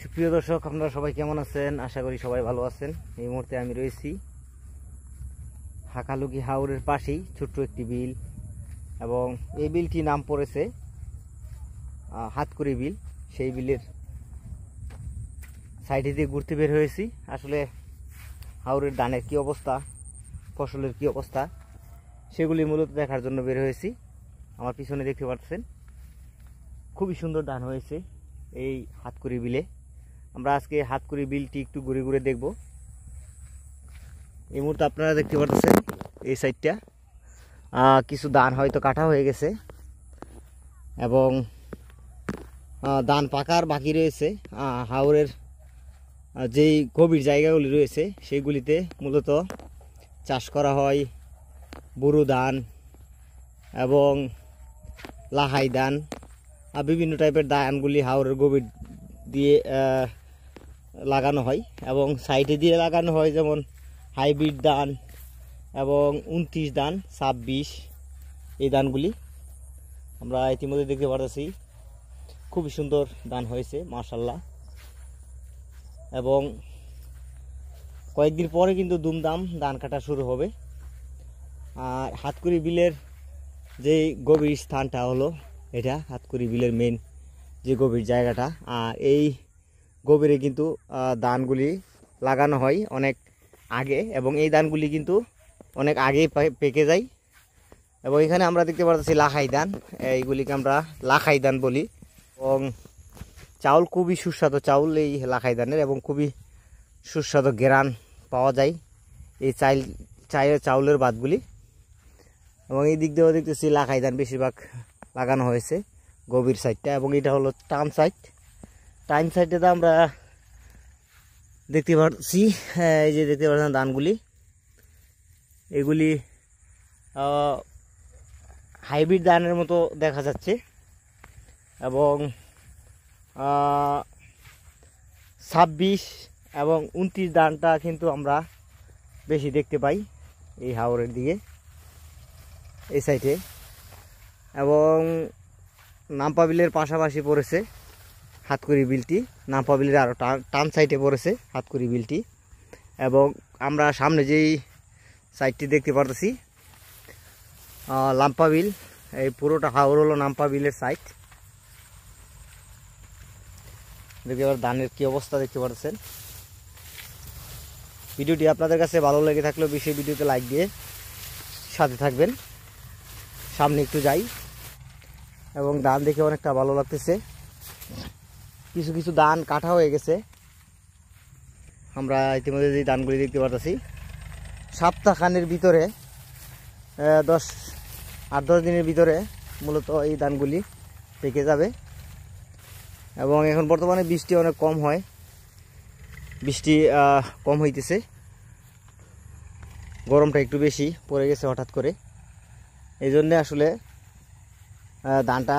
সুপ্রিয় দর্শক, আপনারা সবাই কেমন আছেন? আশা করি সবাই ভালো আছেন। এই মুহূর্তে আমি রয়েছি হাকালুকি হাওরের পাশেই ছোট্ট একটি বিল, এবং এই বিলটি নাম পড়েছে হাতকুড়ি বিল। সেই বিলের সাইডে দিয়ে ঘুরতে বের হয়েছি। আসলে হাওরের ধানের কি অবস্থা, ফসলের কি অবস্থা, সেগুলি মূলত দেখার জন্য বের হয়েছি। আমার পিছনে দেখতে পাচ্ছেন খুবই সুন্দর ধান হয়েছে এই হাতকুড়ি বিলে। আমরা আজকে হাতকুড়ি বিলটি একটু ঘুরে ঘুরে দেখব। এই মুহূর্তে আপনারা দেখতে পাচ্ছেন এই সাইডটা কিছু ধান হয়তো কাটা হয়ে গেছে, এবং ধান পাকার বাকি রয়েছে। হাওরের যেই গভীর জায়গাগুলি রয়েছে সেইগুলিতে মূলত চাষ করা হয় বুরু ধান এবং লাহাই ধান, বিভিন্ন টাইপের ধানগুলি হাওরের গভীর দিয়ে লাগানো হয়, এবং সাইডে দিয়ে লাগানো হয় যেমন হাইব্রিড ধান এবং 29 ধান, 26 এই ধানগুলি আমরা ইতিমধ্যে দেখতে পাচ্ছি। খুবই সুন্দর ধান হয়েছে মাশাআল্লাহ, এবং কয়েকদিন পরে কিন্তু দুমদাম ধান কাটা শুরু হবে। আর হাতকুড়ি বিলের যে গভীর স্থানটা হলো এটা হাতকুড়ি বিলের মেন যে গভীর জায়গাটা, আর এই গভীরে কিন্তু ধানগুলি লাগানো হয় অনেক আগে, এবং এই ধানগুলি কিন্তু অনেক আগেই পেকে যায়। এবং এখানে আমরা দেখতে পাচ্ছি লাখাই ধান, এইগুলিকে আমরা লাখাই ধান বলি, এবং চাউল খুবই সুস্বাদু চাউল এই লাখাই ধানের, এবং খুবই সুস্বাদু ঘেরান পাওয়া যায় এই চাউলের ভাতগুলি। এবং এই দিক দিয়েও দেখতেছি লাখাই ধান বেশিরভাগ লাগানো হয়েছে গভীর সাইডটা, এবং এটা হলো টান সাইড। টাইম সাইডে তো আমরা দেখতে পাচ্ছি এই যে দেখতে পাচ্ছেন ধানগুলি, এগুলি হাইব্রিড ধানের মতো দেখা যাচ্ছে, এবং 26 এবং 29 ধানটা কিন্তু আমরা বেশি দেখতে পাই এই হাওরের দিকে এই সাইডে। এবং নাম্পা বিলের পাশাপাশি পড়েছে হাতকুড়ি বিলটি, নাম্পা বিলের আরও টান সাইডে পড়েছে হাতকুড়ি বিলটি। এবং আমরা সামনে যেই সাইডটি দেখতে পারতেছি লাম্পা বিল, এই পুরোটা হাওর হলো নাম্পা বিলের সাইড। দেখতে পার ধানের কি অবস্থা দেখতে পাচ্ছেন। ভিডিওটি আপনাদের কাছে ভালো লেগে থাকলেও বিশেষ ভিডিওতে লাইক দিয়ে সাথে থাকবেন। সামনে একটু যাই, এবং ধান দেখে অনেকটা ভালো লাগতেছে। কিছু কিছু ধান কাটা হয়ে গেছে। আমরা ইতিমধ্যে যে ধানগুলি দেখতে পাচ্ছি সপ্তাহখানের ভিতরে 8-10 দিনের ভিতরে মূলত এই ধানগুলি পেকে যাবে। এবং এখন বর্তমানে বৃষ্টি অনেক কম হয়, বৃষ্টি কম হইতেছে, গরমটা একটু বেশি পড়ে গেছে হঠাৎ করে। এই জন্যে আসলে ধানটা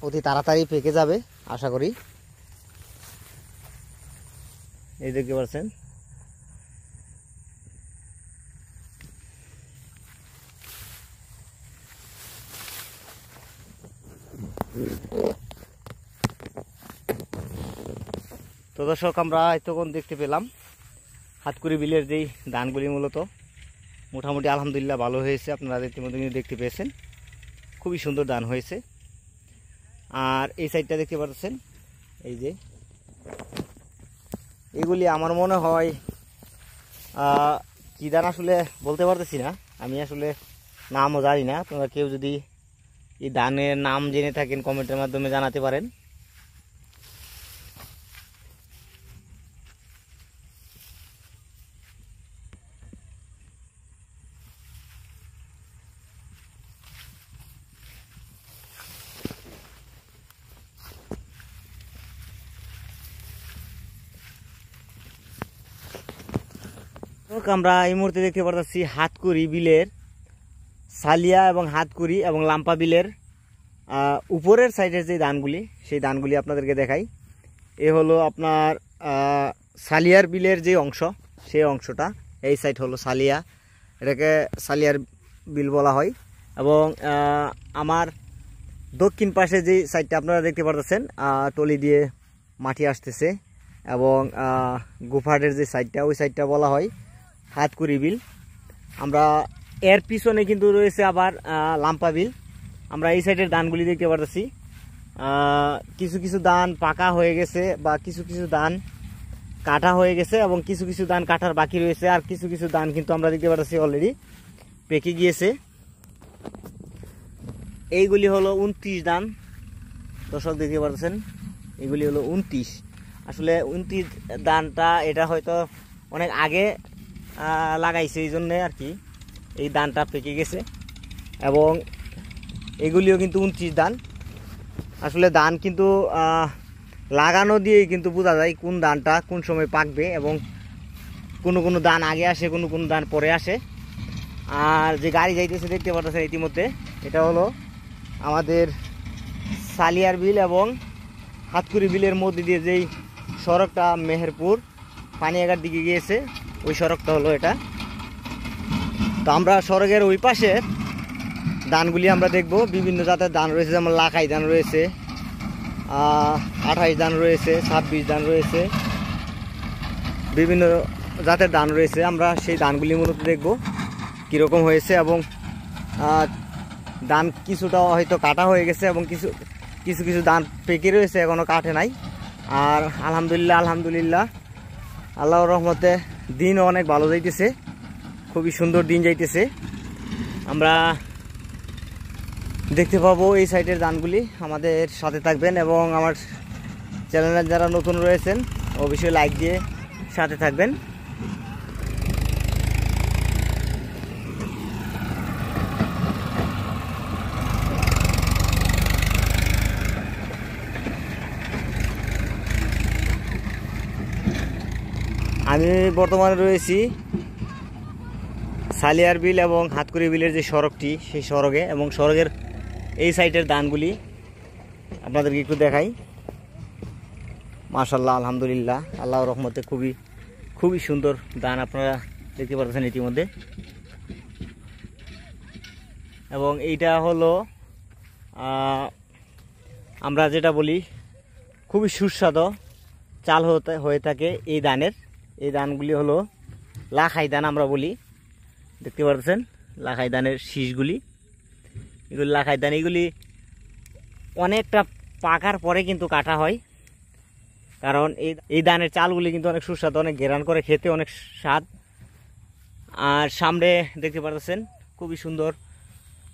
অতি তাড়াতাড়ি পেকে যাবে আশা করি। এই দেখতে পাচ্ছেন তো দর্শক, আমরা এতক্ষণ দেখতে পেলাম হাতকুড়ি বিলের যেই ধানগুলি মূলত মোটামুটি আলহামদুলিল্লাহ ভালো হয়েছে। আপনারা ইতিমধ্যে দেখতে পেয়েছেন খুবই সুন্দর ধান হয়েছে। আর এই সাইডটা দেখতে পাচ্ছেন এই যে এগুলি আমার মনে হয় কী ধান আসলে বলতে পারতেছি না, আমি আসলে নামও জানি না। আপনারা কেউ যদি এই ধানের নাম জেনে থাকেন কমেন্টের মাধ্যমে জানাতে পারেন। আমরা এই মুহূর্তে দেখতে পাচ্ছি হাতকুড়ি বিলের সালিয়া এবং হাতকুড়ি এবং লাম্পা বিলের উপরের সাইডের যে ধানগুলি সেই ধানগুলি আপনাদেরকে দেখাই। এ হলো আপনার সালিয়ার বিলের যে অংশ, সেই অংশটা এই সাইড হলো সালিয়া, এটাকে সালিয়ার বিল বলা হয়। এবং আমার দক্ষিণ পাশে যে সাইডটা আপনারা দেখতে পাচ্ছেন টলি দিয়ে মাটি আসতেছে, এবং গুফাটের যে সাইডটা ওই সাইডটা বলা হয় হাতকুড়ি বিল। আমরা এর পিছনে কিন্তু রয়েছে আবার লাম্পা বিল। আমরা এই সাইডের ধানগুলি দেখতে পারতেছি, কিছু কিছু ধান পাকা হয়ে গেছে বা কিছু কিছু ধান কাটা হয়ে গেছে এবং কিছু কিছু ধান কাটার বাকি রয়েছে, আর কিছু কিছু ধান কিন্তু আমরা দেখতে পাচ্ছি অলরেডি পেকে গিয়েছে। এইগুলি হলো 29 ধান, দর্শক দেখতে পাচ্ছেন এগুলি হলো 29। আসলে 29 ধানটা এটা হয়তো অনেক আগে লাগাইছে, এই জন্যে আর কি এই ধানটা পেকে গেছে। এবং এগুলিও কিন্তু 29 ধান। আসলে ধান কিন্তু লাগানো দিয়েই কিন্তু বোঝা যায় কোন ধানটা কোন সময় পাকবে, এবং কোনো কোনো ধান আগে আসে, কোনো কোনো ধান পরে আসে। আর যে গাড়ি যাইতেছে দেখতে পাচ্ছেন ইতিমধ্যে, এটা হলো আমাদের সালিয়ার বিল এবং হাতকুড়ি বিলের মধ্যে দিয়ে যেই সড়কটা মেহেরপুর পানিয়াঘাট দিকে গিয়েছে, ওই সড়কটা হলো এটা। তো আমরা সড়কের ওই পাশে ধানগুলি আমরা দেখব। বিভিন্ন জাতের ধান রয়েছে, যেমন লাখাই ধান রয়েছে, 28 ধান রয়েছে, 26 ধান রয়েছে, বিভিন্ন জাতের ধান রয়েছে। আমরা সেই ধানগুলি মূলত দেখব কীরকম হয়েছে, এবং ধান কিছুটা হয়তো কাটা হয়ে গেছে এবং কিছু কিছু কিছু ধান পেকে রয়েছে, এখনও কাটে নাই। আর আলহামদুলিল্লাহ আল্লাহর রহমতে দিনও অনেক ভালো যাইতেছে, খুবই সুন্দর দিন যাইতেছে। আমরা দেখতে পাবো এই সাইডের ধানগুলি। আমাদের সাথে থাকবেন এবং আমার চ্যানেলে যারা নতুন রয়েছেন অবশ্যই লাইক দিয়ে সাথে থাকবেন। আমি বর্তমানে রয়েছি সালিয়ার বিল এবং হাতকুড়ি বিলের যে সড়কটি, সেই সড়কে, এবং সড়কের এই সাইডের ধানগুলি আপনাদেরকে একটু দেখাই। মাশাআল্লাহ, আলহামদুলিল্লাহ, আল্লাহর রহমতে খুবই সুন্দর ধান আপনারা দেখতে পাচ্ছেন ইতিমধ্যে। এবং এইটা হলো আমরা যেটা বলি খুবই সুস্বাদু চাল হয়ে থাকে এই ধানগুলি হলো লাখাই ধান আমরা বলি। দেখতে পাচ্ছেন লাখাই ধানের শীষগুলি, এগুলি লাখাই ধান। এগুলি অনেকটা পাকার পরে কিন্তু কাটা হয়, কারণ এই ধানের চালগুলি কিন্তু অনেক সুস্বাদু, অনেক ঘেরান করে, খেতে অনেক স্বাদ। আর সামনে দেখতে পাচ্ছেন খুবই সুন্দর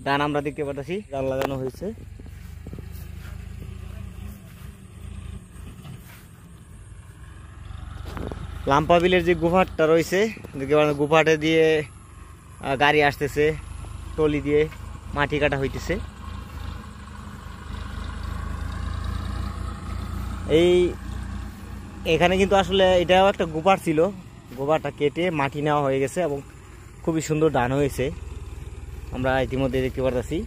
ধান আমরা দেখতে পাচ্ছি, ধান লাগানো হয়েছে। লাম্পা বিলের যে গুফাটটা রয়েছে দেখতে পাচ্ছেন, গুফাটে দিয়ে গাড়ি আসতেছে, টলি দিয়ে মাটি কাটা হইতেছে। এখানে কিন্তু আসলে এটাও একটা গুফাট ছিল, গোবরটা কেটে মাটি নেওয়া হয়ে গেছে এবং খুবই সুন্দর ধান হয়েছে আমরা ইতিমধ্যে দেখতে পারতেছি।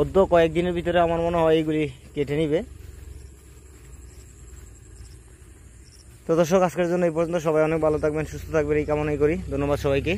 অদ্য কয়েকদিনের ভিতরে আমার মনে হয় এইগুলি কেটে নিবে। তো দর্শক, আজকের জন্য এই পর্যন্ত। সবাই অনেক ভালো থাকবেন, সুস্থ থাকবেন এই কামনাই করি। ধন্যবাদ সবাইকে।